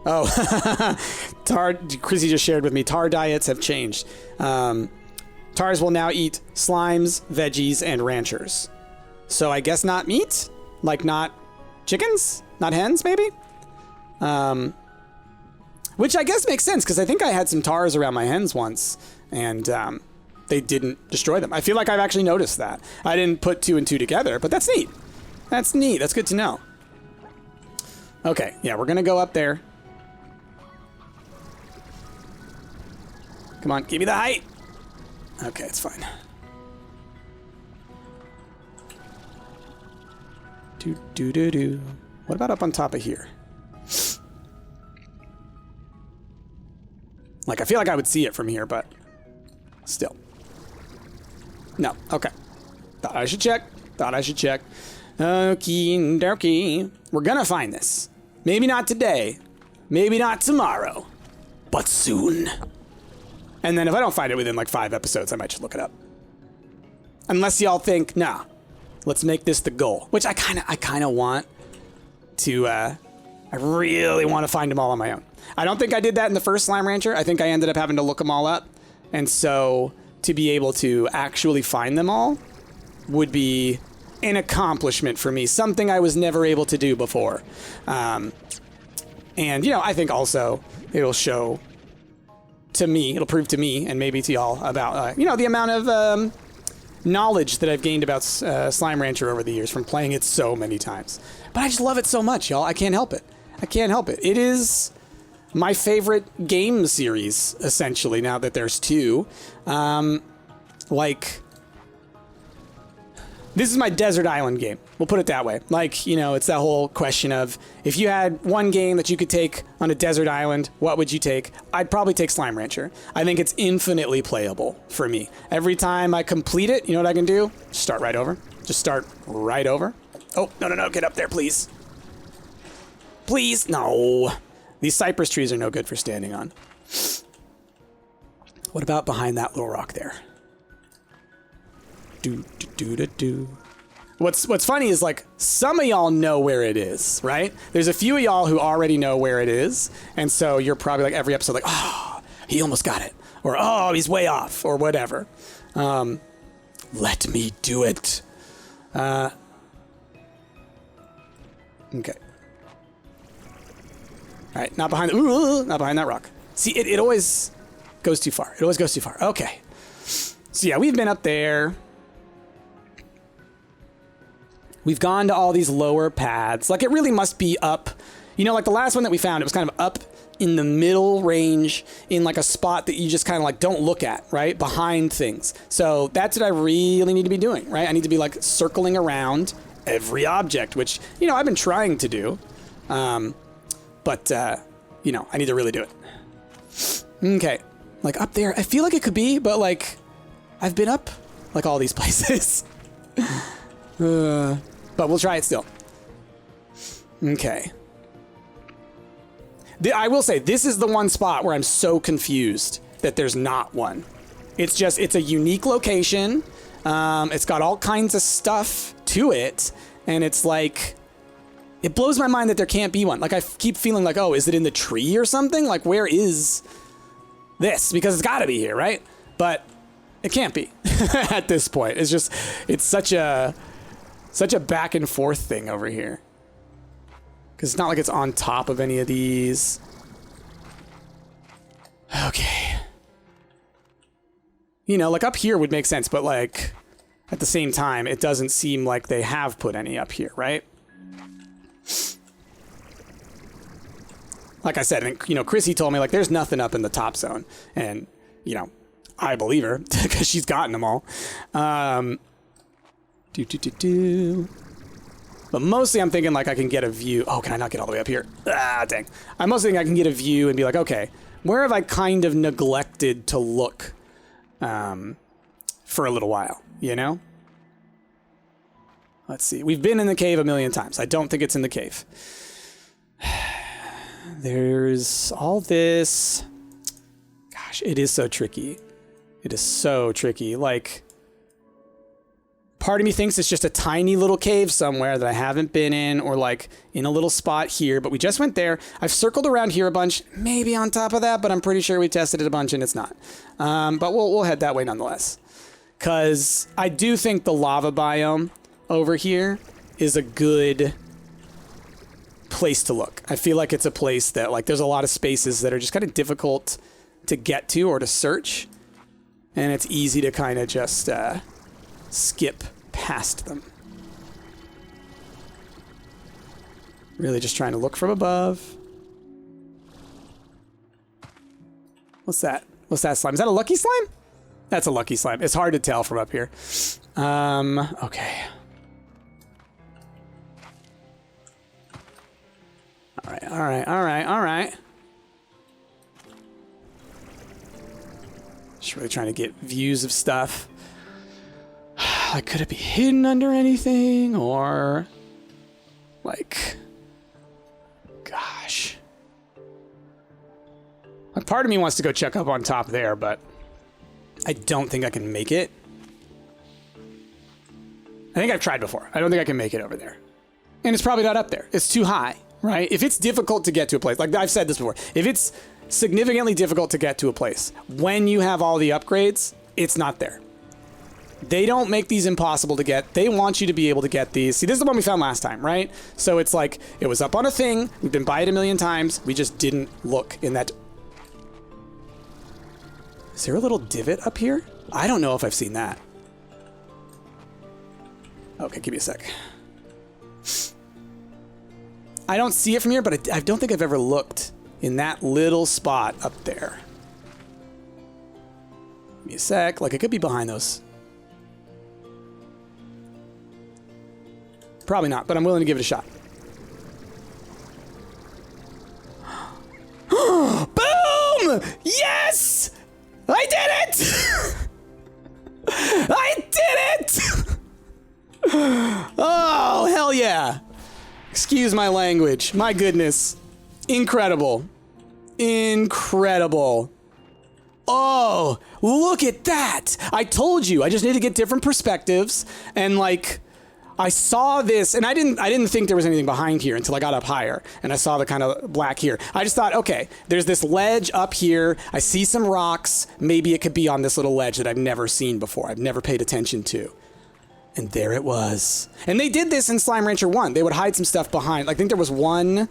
Oh, Chrissy just shared with me, tar diets have changed. Tars will now eat slimes, veggies, and ranchers. So I guess not meat? Like not chickens? Not hens, maybe? Which I guess makes sense, because I think I had some tars around my hens once, and they didn't destroy them. I feel like I've actually noticed that. I didn't put 2 and 2 together, but that's neat. That's neat. That's good to know. Okay, yeah, we're gonna go up there. Come on, give me the height. Okay, it's fine. Do. What about up on top of here? Like, I feel like I would see it from here, but still. No, okay. Thought I should check. Okie dokie. We're gonna find this. Maybe not today. Maybe not tomorrow. But soon. And then if I don't find it within like 5 episodes, I might just look it up. Unless y'all think, nah, let's make this the goal. Which I kind of want to, I really want to find them all on my own. I don't think I did that in the first Slime Rancher. I think I ended up having to look them all up. And so to be able to actually find them all would be an accomplishment for me. Something I was never able to do before. And, you know, I think also it'll show to me, it'll prove to me and maybe to y'all about, you know, the amount of knowledge that I've gained about Slime Rancher over the years from playing it so many times. But I just love it so much, y'all. I can't help it. It is my favorite game series, essentially, now that there's 2. Like, this is my desert island game. We'll put it that way. Like, you know, it's that whole question of, if you had one game that you could take on a desert island, what would you take? I'd probably take Slime Rancher. I think it's infinitely playable for me. Every time I complete it, you know what I can do? Just start right over. Oh, no, get up there, please. Please, no. These cypress trees are no good for standing on. What about behind that little rock there? Do. What's funny is, like, some of y'all know where it is, right? There's a few of y'all who already know where it is, and so you're probably like every episode like, oh, he almost got it, or oh, he's way off, or whatever. Let me do it. Okay. All right, not behind that rock. See, it always goes too far. Okay. So yeah, we've been up there. We've gone to all these lower paths. Like, it really must be up. You know, like the last one that we found, it was kind of up in the middle range in like a spot that you just kind of like don't look at, right? Behind things. So that's what I really need to be doing, right? I need to be like circling around every object, which, you know, I've been trying to do. But you know, I need to really do it. Okay. Like up there, I feel like it could be, but like I've been up like all these places. But we'll try it still. Okay. I will say, this is the one spot where I'm so confused that there's not one. It's just, it's a unique location. It's got all kinds of stuff to it. And it's like, it blows my mind that there can't be one. Like, I keep feeling like, oh, is it in the tree or something? Like, where is this? Because it's gotta be here, right? But it can't be at this point. It's just, it's such a back and forth thing over here. Because it's not like it's on top of any of these. Okay. You know, like up here would make sense, but like at the same time, it doesn't seem like they have put any up here, right? Like I said, and, you know, Chrissy told me like there's nothing up in the top zone. And, you know, I believe her because she's gotten them all. But mostly I'm thinking like I can get a view. Oh, can I not get all the way up here? Ah, dang. I'm mostly thinking I can get a view and be like, okay, where have I kind of neglected to look for a little while, you know? Let's see. We've been in the cave a million times. I don't think it's in the cave. There's all this. Gosh, it is so tricky. It is so tricky. Like, part of me thinks it's just a tiny little cave somewhere that I haven't been in, or like in a little spot here, but we just went there. I've circled around here a bunch, maybe on top of that, but I'm pretty sure we tested it a bunch and it's not. But we'll head that way nonetheless. Because I do think the lava biome over here is a good place to look. I feel like it's a place that like there's a lot of spaces that are just kind of difficult to get to or to search. And it's easy to kind of just skip past them. Really just trying to look from above. What's that? What's that slime? Is that a lucky slime? That's a lucky slime. It's hard to tell from up here. Okay. All right, all right, all right, all right. Just really trying to get views of stuff. Like, could it be hidden under anything, or like, gosh. Like, part of me wants to go check up on top there, but I don't think I can make it. I think I've tried before. I don't think I can make it over there. And it's probably not up there. It's too high, right? If it's difficult to get to a place, like I've said this before, if it's significantly difficult to get to a place, when you have all the upgrades, it's not there. They don't make these impossible to get. They want you to be able to get these. See, this is the one we found last time, right? So it's like, it was up on a thing. We've been by it a million times. We just didn't look in that. Is there a little divot up here? I don't know if I've seen that. Okay, give me a sec. I don't see it from here, but I don't think I've ever looked in that little spot up there. Give me a sec. Like, it could be behind those. Probably not, but I'm willing to give it a shot. Boom! Yes! I did it! I did it! Oh, hell yeah. Excuse my language. My goodness. Incredible. Incredible. Oh, look at that. I told you. I just need to get different perspectives. And like, I saw this, and I didn't think there was anything behind here until I got up higher, and I saw the kind of black here. I just thought, okay, there's this ledge up here. I see some rocks. Maybe it could be on this little ledge that I've never seen before. I've never paid attention to. And there it was. And they did this in Slime Rancher 1. They would hide some stuff behind. I think there was one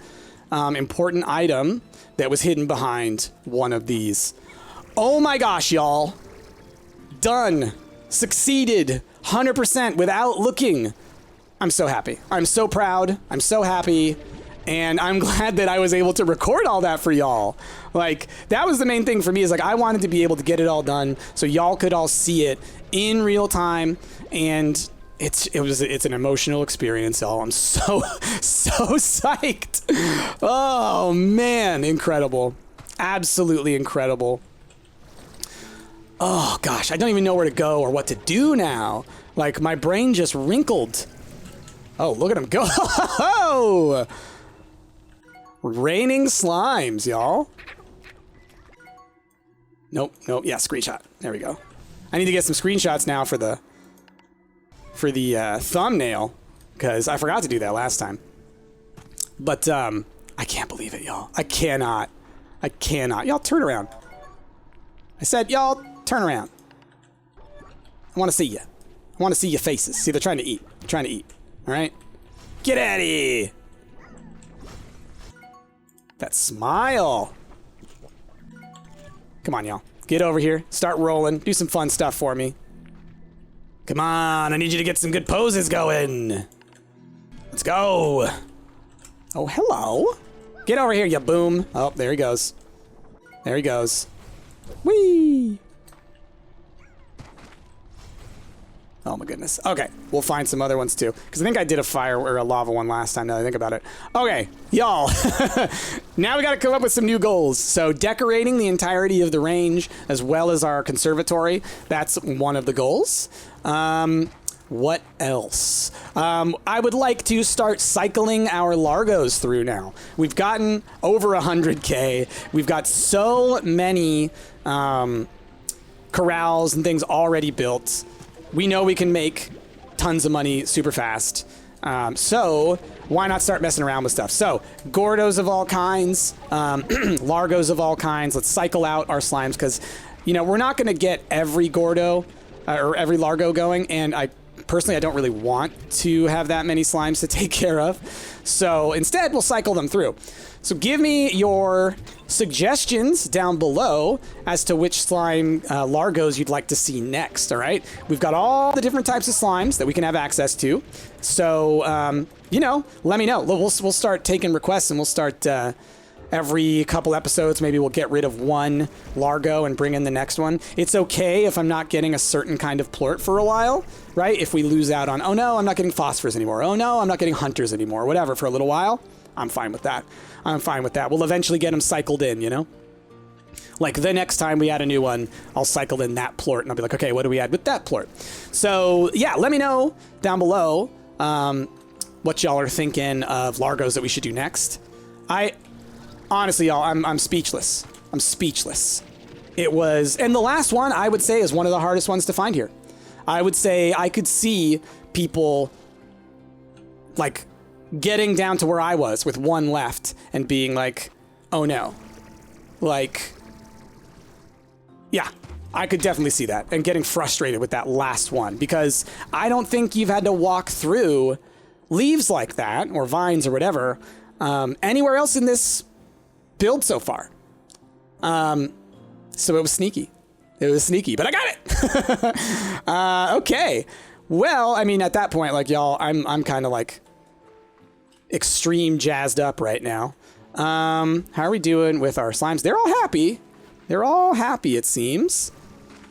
important item that was hidden behind one of these. Oh my gosh, y'all. Done. Succeeded. 100% without looking. I'm so happy. I'm so proud. I'm so happy. And I'm glad that I was able to record all that for y'all. Like, that was the main thing for me, is like, I wanted to be able to get it all done so y'all could all see it in real time. And it's an emotional experience, y'all. I'm so psyched. Oh man, incredible. Absolutely incredible. Oh gosh, I don't even know where to go or what to do now. Like, my brain just wrinkled. Oh, look at him go. Oh! Raining slimes, y'all. Nope, nope. Yeah, screenshot. There we go. I need to get some screenshots now for the thumbnail, because I forgot to do that last time. But I can't believe it, y'all. I cannot. Y'all turn around. I said, y'all turn around. I want to see you. I want to see your faces. See, they're trying to eat. They're trying to eat. All right? Get out of here. That smile. Come on, y'all. Get over here. Start rolling. Do some fun stuff for me. Come on. I need you to get some good poses going. Let's go. Oh, hello. Get over here, you boom. Oh, there he goes. There he goes. Whee. Oh my goodness. Okay, we'll find some other ones too, because I think I did a fire or a lava one last time, now that I think about it. Okay, y'all. Now we got to come up with some new goals. So decorating the entirety of the range as well as our conservatory, that's one of the goals. What else? I would like to start cycling our Largos through now. We've gotten over 100K. We've got so many corrals and things already built. We know we can make tons of money super fast. So why not start messing around with stuff? So gordos of all kinds, Largos of all kinds. Let's cycle out our slimes, because, you know, we're not going to get every gordo or every Largo going. And I personally, I don't really want to have that many slimes to take care of. So instead, we'll cycle them through. So give me your suggestions down below as to which slime largos you'd like to see next, all right? We've got all the different types of slimes that we can have access to. So, you know, let me know. We'll start taking requests, and we'll start every couple episodes. Maybe we'll get rid of one largo and bring in the next one. It's okay if I'm not getting a certain kind of plort for a while, right? If we lose out on, oh no, I'm not getting phosphors anymore. Oh no, I'm not getting hunters anymore. Whatever, for a little while, I'm fine with that. I'm fine with that. We'll eventually get them cycled in, you know? Like the next time we add a new one, I'll cycle in that plort and I'll be like, okay, what do we add with that plort? So yeah, let me know down below what y'all are thinking of largos that we should do next. Honestly, y'all, I'm speechless. I'm speechless. It was, and the last one I would say is one of the hardest ones to find here. I would say I could see people like getting down to where I was with one left and being like, oh no. Like, yeah, I could definitely see that and getting frustrated with that last one because I don't think you've had to walk through leaves like that or vines or whatever anywhere else in this build so far. So it was sneaky. It was sneaky, but I got it. Okay. Well, I mean, at that point, like y'all, I'm kind of like extreme jazzed up right now. How are we doing with our slimes? They're all happy. They're all happy, it seems.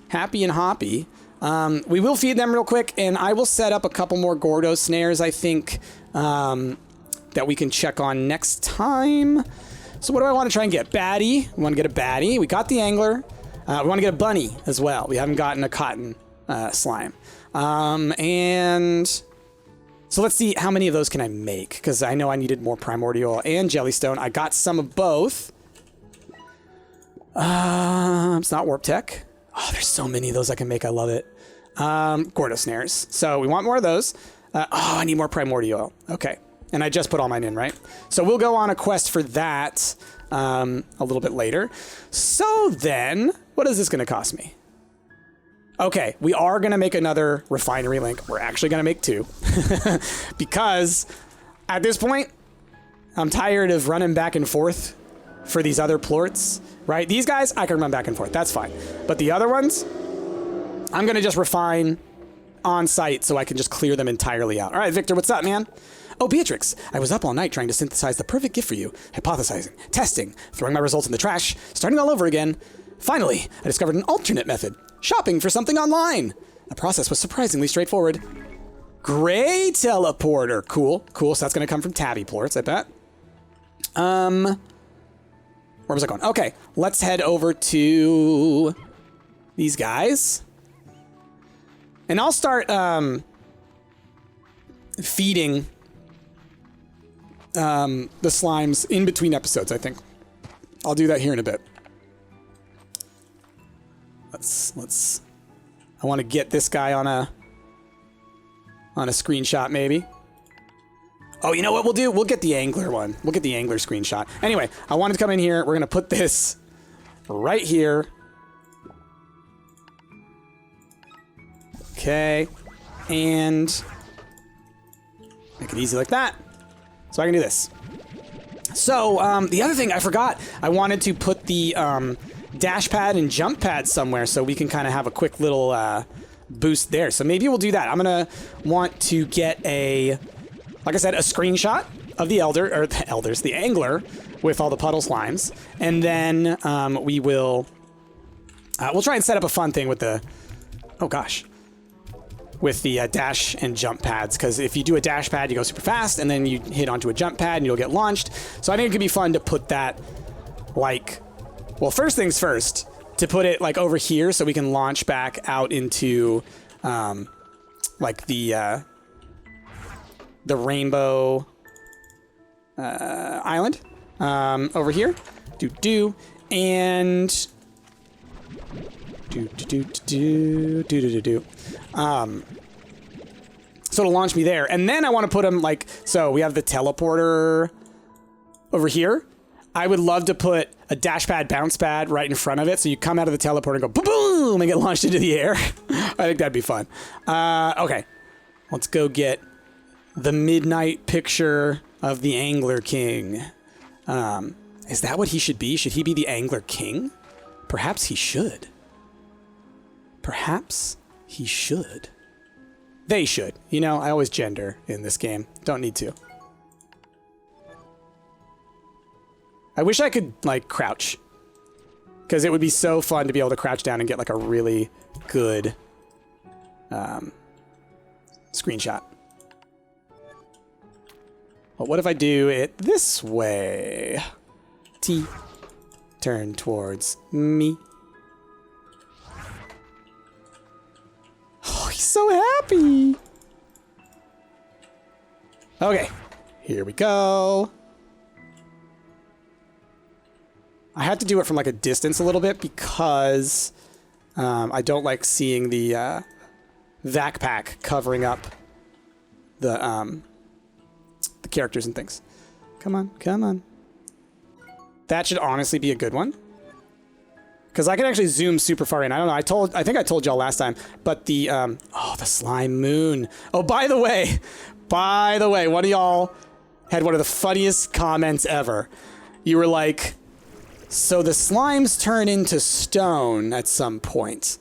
Happy and hoppy. We will feed them real quick, and I will set up a couple more gordo snares, I think, that we can check on next time. So what do I want to try and get? Baddie. We want to get a baddie. We got the angler. We want to get a bunny as well. We haven't gotten a cotton slime. And so let's see how many of those can I make, because I know I needed more primordial and jellystone. I got some of both. It's not warp tech. Oh, there's so many of those I can make. I love it. Gordo snares. So we want more of those. I need more primordial. Okay. And I just put all mine in, right? So we'll go on a quest for that a little bit later. So then, what is this going to cost me? Okay, we are going to make another refinery link. We're actually going to make two. Because at this point, I'm tired of running back and forth for these other plorts, right? These guys, I can run back and forth. That's fine. But the other ones, I'm going to just refine on site so I can just clear them entirely out. All right, Victor, what's up, man? Oh, Beatrix, I was up all night trying to synthesize the perfect gift for you, hypothesizing, testing, throwing my results in the trash, starting all over again. Finally, I discovered an alternate method, shopping for something online. The process was surprisingly straightforward. Gray teleporter. Cool, cool. So that's going to come from tabby plorts, I bet. Where was I going? Okay, let's head over to these guys. And I'll start feeding the slimes in between episodes, I think. I'll do that here in a bit. Let's I want to get this guy on a screenshot maybe. Oh, you know what we'll do? We'll get the angler one. We'll get the angler screenshot. Anyway, I wanted to come in here. We're going to put this right here. Okay. And make it easy like that. So I can do this. So, the other thing I forgot, I wanted to put the dash pad and jump pad somewhere so we can kind of have a quick little boost there. So maybe we'll do that. I'm going to want to get a, like I said, a screenshot of the the angler with all the puddle slimes. And then we will, we'll try and set up a fun thing with the, oh gosh, with the dash and jump pads, because if you do a dash pad, you go super fast, and then you hit onto a jump pad and you'll get launched. So I think it could be fun to put that, like, well, first things first, to put it like over here so we can launch back out into like the rainbow island over here. And so it'll launch me there. And then I want to put them like, so we have the teleporter over here. I would love to put a dash pad, bounce pad right in front of it. So you come out of the teleporter and go boom, boom, and get launched into the air. I think that'd be fun. Okay. Let's go get the midnight picture of the Angler King. Is that what he should be? Should he be the Angler King? Perhaps he should. Perhaps he should. They should. You know, I always gender in this game. Don't need to. I wish I could, like, crouch. Because it would be so fun to be able to crouch down and get, like, a really good screenshot. But what if I do it this way? T. Turn towards me. Oh, he's so happy. Okay, here we go. I had to do it from like a distance a little bit because I don't like seeing the backpack covering up the characters and things. Come on, come on. That should honestly be a good one. Because I can actually zoom super far in. I don't know. I think I told y'all last time, but the oh, the slime moon. Oh, by the way, one of y'all had one of the funniest comments ever. You were like, so the slimes turn into stone at some point.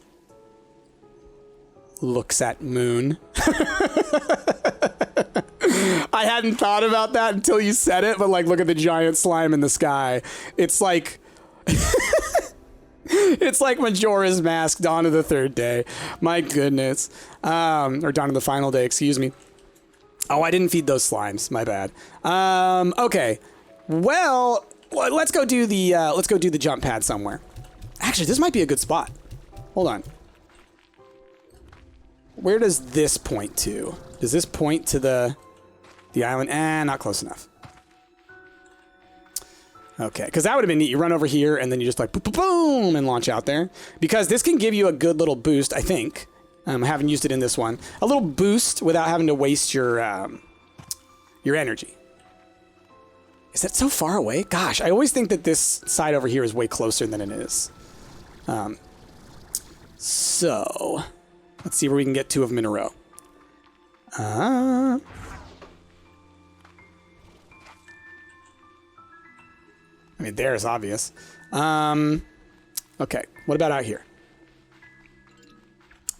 Looks at moon. I hadn't thought about that until you said it, but like, look at the giant slime in the sky. It's like... It's like Majora's Mask, Dawn of the Third Day. My goodness. Or Dawn of the Final Day, excuse me. Oh, I didn't feed those slimes. My bad. Okay. Well, let's go do the jump pad somewhere. Actually, this might be a good spot. Hold on. Where does this point to? Does this point to the island? Not close enough. Okay, because that would have been neat. You run over here, and then you just like boom, boom, boom, and launch out there. Because this can give you a good little boost, I think. I haven't used it in this one. A little boost without having to waste your energy. Is that so far away? Gosh, I always think that this side over here is way closer than it is. So, let's see where we can get 2 of them in a row. I mean, there's obvious. Okay, what about out here?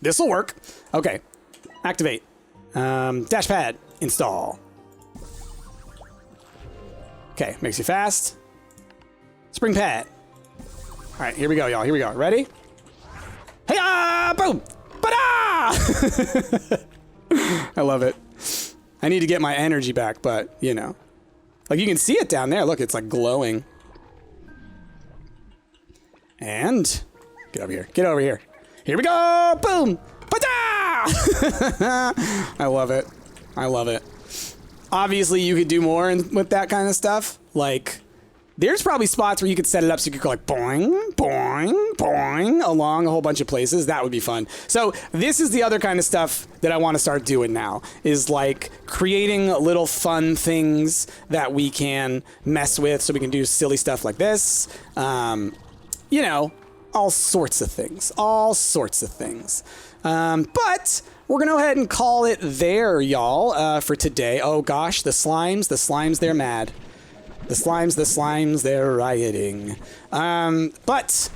This'll work. Okay, activate. Dash pad, install. Okay, makes you fast. Spring pad. All right, here we go, y'all. Here we go. Ready? Hey-ah! Boom! Ba-da! I love it. I need to get my energy back, but, you know. Like, you can see it down there. Look, it's, like, glowing. And get over here. Get over here. Here we go. Boom. Pa-da! I love it. I love it. Obviously, you could do more with that kind of stuff. Like, there's probably spots where you could set it up so you could go like boing, boing, boing along a whole bunch of places. That would be fun. So this is the other kind of stuff that I want to start doing now, is like creating little fun things that we can mess with so we can do silly stuff like this. You know, all sorts of things. All sorts of things. But we're going to go ahead and call it there, y'all, for today. Oh, gosh, the slimes, they're mad. The slimes, they're rioting. But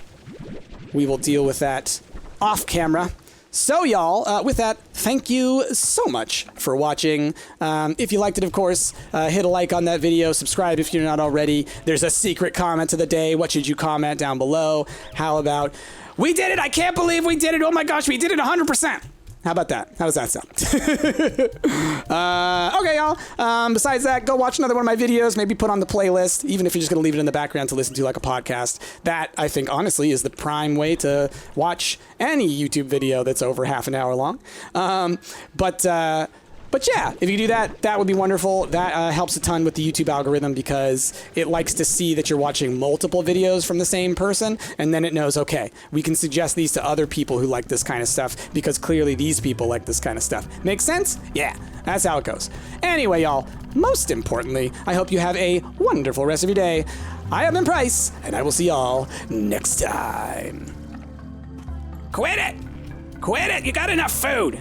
we will deal with that off camera. So, y'all, with that, thank you so much for watching. If you liked it, of course, hit a like on that video. Subscribe if you're not already. There's a secret comment of the day. What should you comment down below? How about, we did it! I can't believe we did it! Oh my gosh, we did it 100%! How about that? How does that sound? Okay, y'all. Besides that, go watch another one of my videos. Maybe put on the playlist, even if you're just going to leave it in the background to listen to like a podcast. That, I think, honestly, is the prime way to watch any YouTube video that's over half an hour long. But yeah, if you do that, that would be wonderful. That helps a ton with the YouTube algorithm because it likes to see that you're watching multiple videos from the same person, and then it knows, okay, we can suggest these to other people who like this kind of stuff because clearly these people like this kind of stuff. Make sense? Yeah, that's how it goes. Anyway, y'all, most importantly, I hope you have a wonderful rest of your day. I have been Price, and I will see y'all next time. Quit it! Quit it! You got enough food!